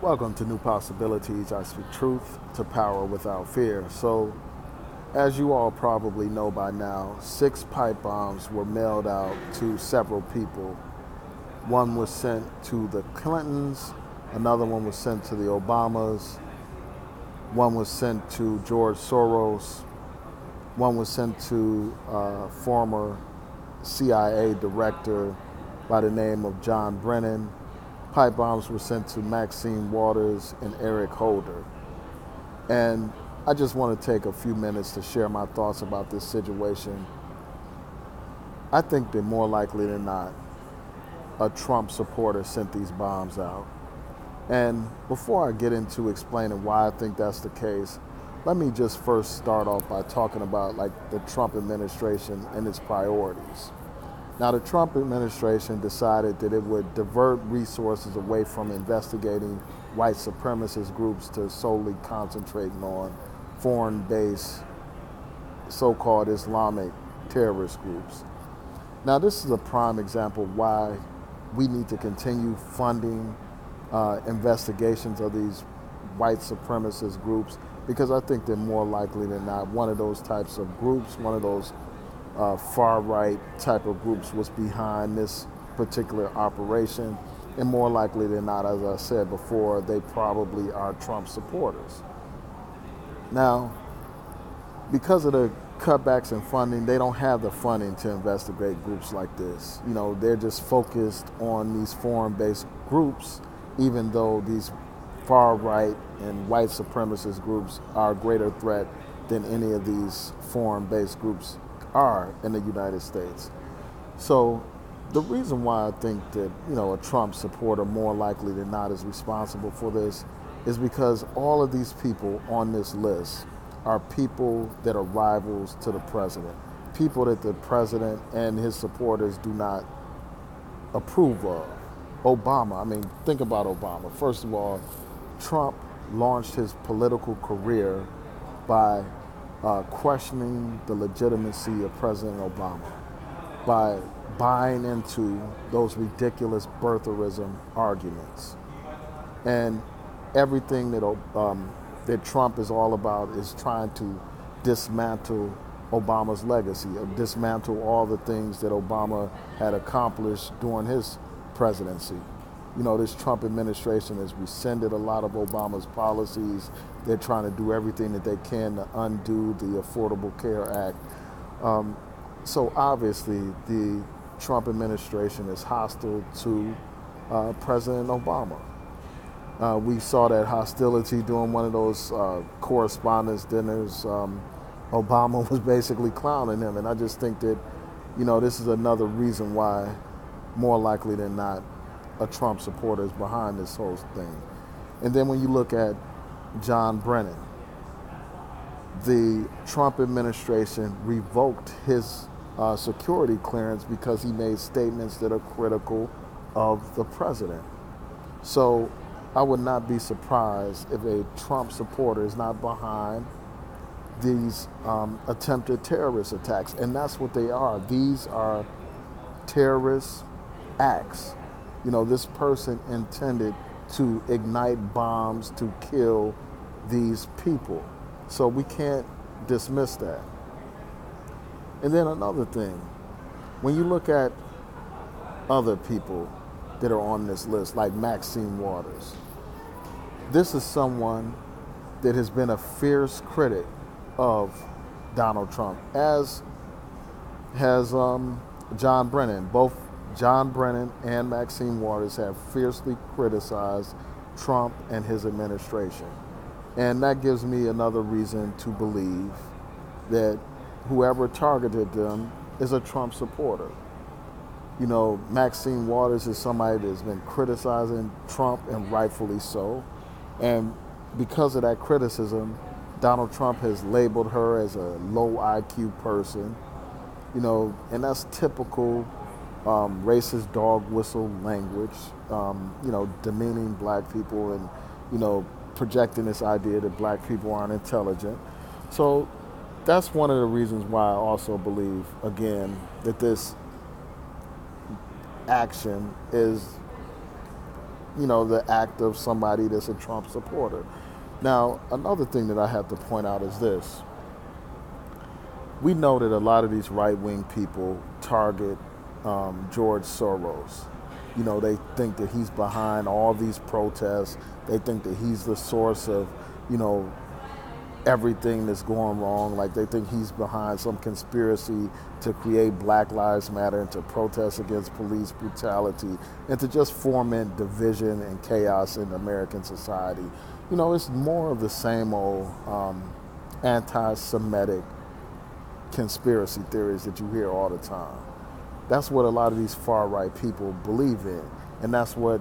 Welcome to New Possibilities. I speak truth to power without fear. So, as you all probably know by now, 6 pipe bombs were mailed out to several people. One was sent to the Clintons, another one was sent to the Obamas, one was sent to George Soros, one was sent to former CIA director by the name of John Brennan. Pipe bombs were sent to Maxine Waters and Eric Holder. And I just want to take a few minutes to share my thoughts about this situation. I think that more likely than not, a Trump supporter sent these bombs out. And before I get into explaining why I think that's the case, let me just first start off by talking about the Trump administration and its priorities. Now, the Trump administration decided that it would divert resources away from investigating white supremacist groups to solely concentrating on foreign-based so-called Islamic terrorist groups. Now, this is a prime example of why we need to continue funding investigations of these white supremacist groups, because I think they're more likely than not one of those types of groups, one of those far-right type of groups was behind this particular operation, and more likely than not, as I said before, they probably are Trump supporters. Now, because of the cutbacks in funding, they don't have the funding to investigate groups like this. You know, they're just focused on these foreign-based groups, even though these far-right and white supremacist groups are a greater threat than any of these foreign-based groups are in the United States. So the reason why I think that, a Trump supporter more likely than not is responsible for this is because all of these people on this list are people that are rivals to the president, people that the president and his supporters do not approve of. Obama, think about Obama. First of all, Trump launched his political career by questioning the legitimacy of President Obama, by buying into those ridiculous birtherism arguments. And everything that Trump is all about is trying to dismantle Obama's legacy, or dismantle all the things that Obama had accomplished during his presidency. This Trump administration has rescinded a lot of Obama's policies. They're trying to do everything that they can to undo the Affordable Care Act. So obviously, the Trump administration is hostile to President Obama. We saw that hostility during one of those correspondence dinners. Obama was basically clowning him, and I just think that, this is another reason why, more likely than not, a Trump supporter is behind this whole thing. And then when you look at John Brennan, the Trump administration revoked his security clearance because he made statements that are critical of the president. So I would not be surprised if a Trump supporter is not behind these attempted terrorist attacks. And that's what they are. These are terrorist acts. This person intended to ignite bombs to kill these people. So we can't dismiss that. And then another thing, when you look at other people that are on this list, like Maxine Waters, this is someone that has been a fierce critic of Donald Trump, as has John Brennan. Both John Brennan and Maxine Waters have fiercely criticized Trump and his administration. And that gives me another reason to believe that whoever targeted them is a Trump supporter. Maxine Waters is somebody that's been criticizing Trump, and rightfully so. And because of that criticism, Donald Trump has labeled her as a low IQ person, and that's typical racist dog whistle language, demeaning black people and, projecting this idea that black people aren't intelligent. So that's one of the reasons why I also believe, again, that this action is the act of somebody that's a Trump supporter. Now, another thing that I have to point out is this. We know that a lot of these right-wing people target George Soros. They think that he's behind all these protests. They think that he's the source of, everything that's going wrong. Like they think he's behind some conspiracy to create Black Lives Matter and to protest against police brutality and to just foment division and chaos in American society. It's more of the same old anti-Semitic conspiracy theories that you hear all the time. That's what a lot of these far-right people believe in. And that's what,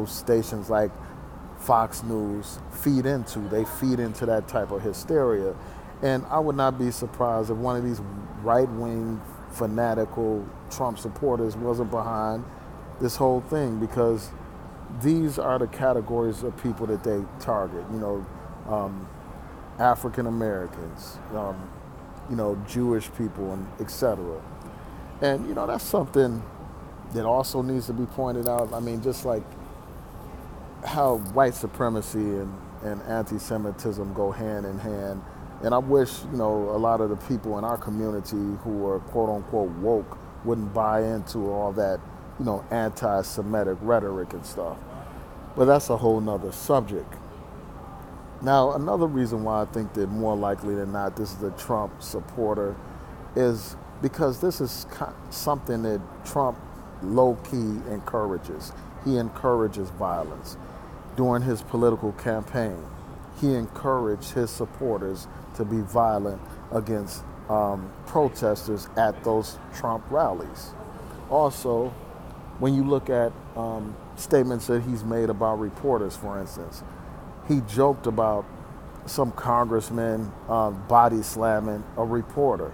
stations like Fox News feed into. They feed into that type of hysteria. And I would not be surprised if one of these right-wing fanatical Trump supporters wasn't behind this whole thing, because these are the categories of people that they target. African Americans, Jewish people, and etc. And that's something that also needs to be pointed out. I mean, just like how white supremacy and anti-Semitism go hand in hand. And I wish, a lot of the people in our community who are quote unquote woke wouldn't buy into all that, anti-Semitic rhetoric and stuff. But that's a whole nother subject. Now, another reason why I think that more likely than not this is a Trump supporter is because this is something that Trump low-key encourages. He encourages violence. During his political campaign, he encouraged his supporters to be violent against protesters at those Trump rallies. Also, when you look at statements that he's made about reporters, for instance, he joked about some congressman body slamming a reporter.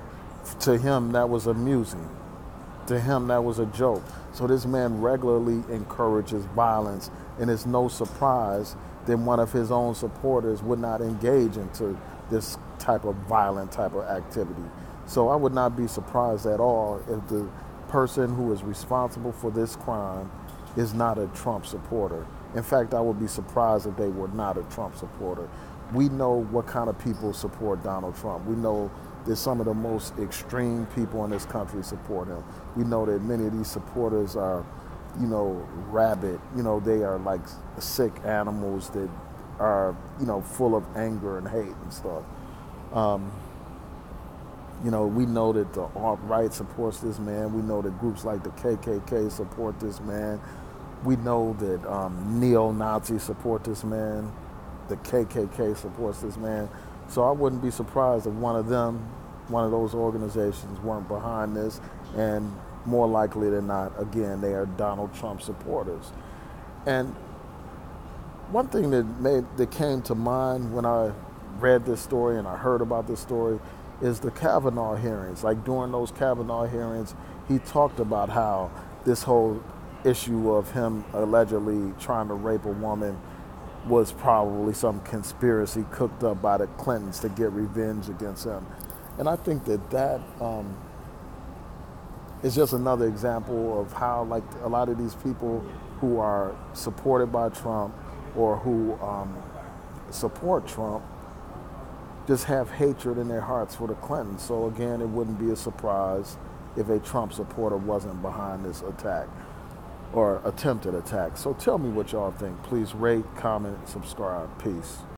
To him, that was amusing. To him, that was a joke. So this man regularly encourages violence, and it's no surprise that one of his own supporters would not engage into this type of violent type of activity. So I would not be surprised at all if the person who is responsible for this crime is not a Trump supporter. In fact, I would be surprised if they were not a Trump supporter. We know what kind of people support Donald Trump. We know that some of the most extreme people in this country support him. We know that many of these supporters are, rabid. They are like sick animals that are, full of anger and hate and stuff. We know that the alt-right supports this man. We know that groups like the KKK support this man. We know that neo-Nazis support this man. The KKK supports this man. So I wouldn't be surprised if one of those organizations weren't behind this, and more likely than not, again, they are Donald Trump supporters. And one thing that came to mind when I read this story and I heard about this story is the Kavanaugh hearings. Like during those Kavanaugh hearings, he talked about how this whole issue of him allegedly trying to rape a woman was probably some conspiracy cooked up by the Clintons to get revenge against him. And I think that is just another example of how, like, a lot of these people who are supported by Trump or who support Trump just have hatred in their hearts for the Clintons. So again, it wouldn't be a surprise if a Trump supporter wasn't behind this attack or attempted attack. So tell me what y'all think. Please rate, comment, subscribe. Peace.